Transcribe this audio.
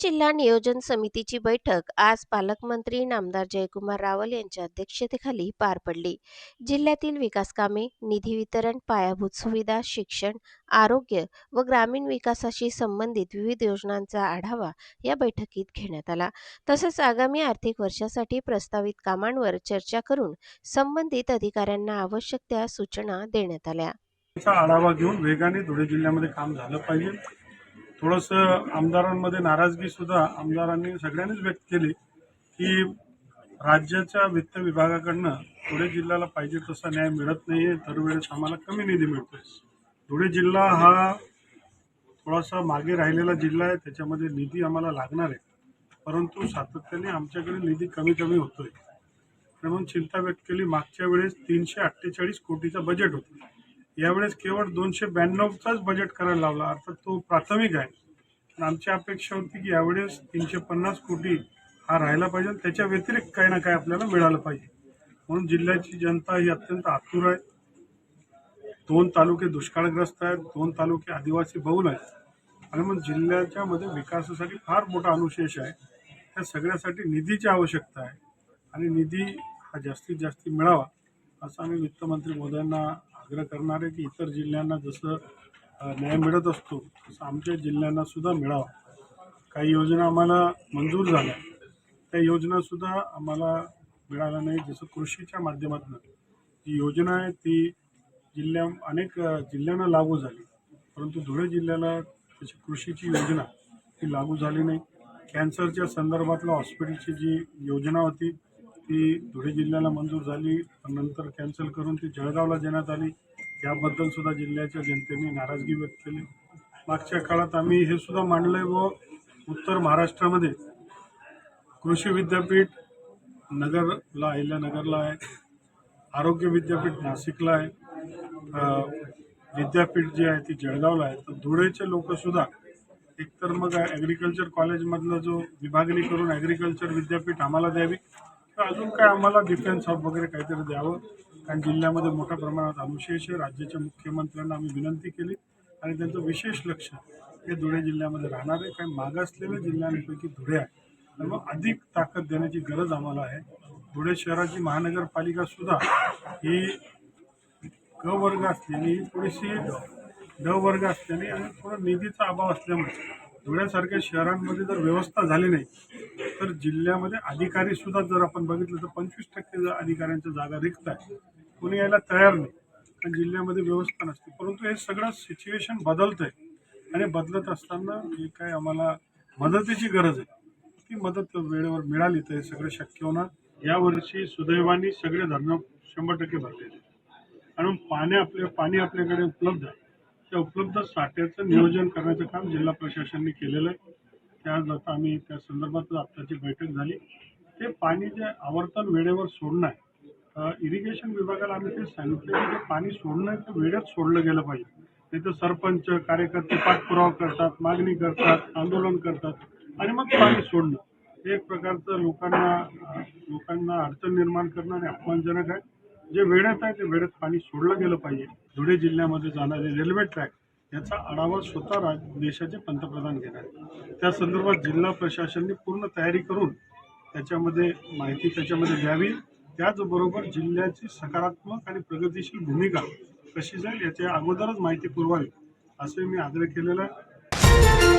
जिल्हा नियोजन समितीची बैठक आज पालकमंत्री नामदार जयकुमार रावल यांच्या अध्यक्षतेखाली पार पडली। जिल्ह्यातील विकास कामे, निधी वितरण, पायाभूत सुविधा, शिक्षण, आरोग्य व ग्रामीण विकासाशी संबंधित विविध योजनांचा आढावा या बैठकीत घेण्यात आला। तसेच आगामी आर्थिक वर्षासाठी प्रस्तावित कामांवर चर्चा करून संबंधित अधिकाऱ्यांना आवश्यक त्या सूचना देण्यात आल्या। आढावा घेऊन वेगाने धुळे जिल्ह्यामध्ये काम झालं पाहिजे। थोडंसं आमदारांमध्ये नाराजगी सुद्धा आमदारांनी सगळ्यांनीच व्यक्त केली की राज्याच्या वित्त विभागाकडनं धुळे जिल्ह्याला पाहिजे तसा न्याय मिळत नाहीये, दरवेळेस आम्हाला कमी निधी मिळतोय। धुळे जिल्हा हा थोडासा मागे राहिलेला जिल्हा आहे, त्याच्यामध्ये निधी आम्हाला लागणार आहे, परंतु सातत्याने आमच्याकडे निधी कमी होतोय म्हणून चिंता व्यक्त केली। मागच्या वेळेस 348 कोटीचा बजेट होता, यावेळेस केवळ 292चाच बजेट करायला लावला, अर्थात तो प्राथमिक आहे। आमची अपेक्षा होती की यावेळेस 350 कोटी हा राहायला पाहिजे, त्याच्या व्यतिरिक्त काही ना काही आपल्याला मिळालं पाहिजे। म्हणून जिल्ह्याची जनता ही अत्यंत आतुर आहे। 2 तालुके दुष्काळग्रस्त आहेत, 2 तालुके आदिवासी बहुल आहेत आणि मग जिल्ह्याच्या मध्ये विकासासाठी फार मोठा अनुशेष आहे। त्या सगळ्यासाठी निधीची आवश्यकता आहे आणि निधी हा जास्तीत जास्त मिळावा असं आम्ही वित्तमंत्री महोदयांना आग्रह करणार आहे की इतर जिल्ह्यांना जसं न्याय मिळत असतो तसं आमच्या जिल्ह्यांना सुद्धा मिळावा। काही योजना आम्हाला मंजूर झाल्या, त्या योजना सुद्धा आम्हाला मिळाल्या नाही। जसं कृषीच्या माध्यमातून जी योजना आहे ती अनेक जिल्ह्यांना लागू झाली, परंतु धुळे जिल्ह्याला त्याची कृषीची योजना ती लागू झाली नाही। कॅन्सरच्या संदर्भातला हॉस्पिटलची जी योजना होती ती धुळे जिल्ह्याला मंजूर झाली, पण नंतर कॅन्सल करून ती जळगावला देण्यात आली। याबद्दल सुद्धा जिल्ह्याच्या जनतेने नाराजगी व्यक्त केली। मागच्या काळात आम्ही हे सुद्धा मांडलंय व उत्तर महाराष्ट्रामध्ये कृषी विद्यापीठ नगरला अहिल्यानगरला आहे, आरोग्य विद्यापीठ नाशिकला आहे, विद्यापीठ जी आहे ती जळगावला आहे। तर धुळेचे लोक सुद्धा एकतर मग ॲग्रिकल्चर कॉलेजमधलं जो विभागणी करून ॲग्रिकल्चर विद्यापीठ आम्हाला द्यावी, तर अजून काय आम्हाला डिफेन्स हब वगैरे काहीतरी द्यावं, कारण जिल्ह्यामध्ये मोठ्या प्रमाणात अनुशेष आहे। राज्याच्या मुख्यमंत्र्यांना आम्ही विनंती केली आणि त्यांचं विशेष लक्ष हे धुळे जिल्ह्यामध्ये राहणार आहे। काही मागासलेल्या जिल्ह्यांपैकी धुळे आहे आणि मग अधिक ताकद देण्याची गरज आम्हाला आहे। धुळे शहराची महानगरपालिका सुद्धा ही क वर्ग असल्याने, थोडीशी ड वर्ग असल्याने आणि थोडा निधीचा अभाव असल्यामुळे धुळ्यासारख्या शहरांमध्ये जर व्यवस्था झाली नाही तर जिल्ह्यामध्ये अधिकारी सुद्धा जर आपण बघितलं तर 25% अधिकाऱ्यांच्या जागा रिक्त आहे, कोणी यायला तयार नाही कारण जिल्ह्यामध्ये व्यवस्था नसते। परंतु हे सगळं सिच्युएशन बदलतंय आणि बदलत असताना जे काय आम्हाला मदतीची गरज आहे ती मदत वेळेवर मिळाली तर हे सगळं शक्य होणार। यावर्षी सुदैवाने सगळे धरणं 100% भरलेले आणि पाणी आपल्याकडे उपलब्ध आहे। त्या उपलब्ध साठ्याचं नियोजन करण्याचं काम जिल्हा प्रशासनाने केलेलं आहे। त्यात आता आम्ही त्या संदर्भात आत्ताची बैठक झाली। ते पाणी जे आवर्तन वेळेवर सोडणं आहे, इरिगेशन विभागाला आम्ही ते सांगितलं की ते पाणी सोडणं आहे ते वेळेत सोडलं गेलं पाहिजे, नाही तर सरपंच कार्यकर्ते पाठपुरावा करतात, मागणी करतात, आंदोलन करतात आणि मग पाणी सोडणं हे एक प्रकारचं लोकांना अडचण निर्माण करणं आणि अपमानजनक आहे। जे वेळेत आहे ते वेळेत पाणी सोडलं गेलं पाहिजे। धुळे जिल्ह्यामध्ये जाणारे रेल्वे ट्रॅक याचा आढावा स्वतः देशाचे पंतप्रधान घेणार आहेत। त्या संदर्भात जिल्हा प्रशासनाने पूर्ण तयारी करून त्याच्यामध्ये माहिती द्यावी। त्याचबरोबर जिल्ह्याची सकारात्मक आणि प्रगतिशील भूमिका कशी जाईल याच्या अगोदरच माहिती पुरवावी असे मी आग्रह केलेला आहे।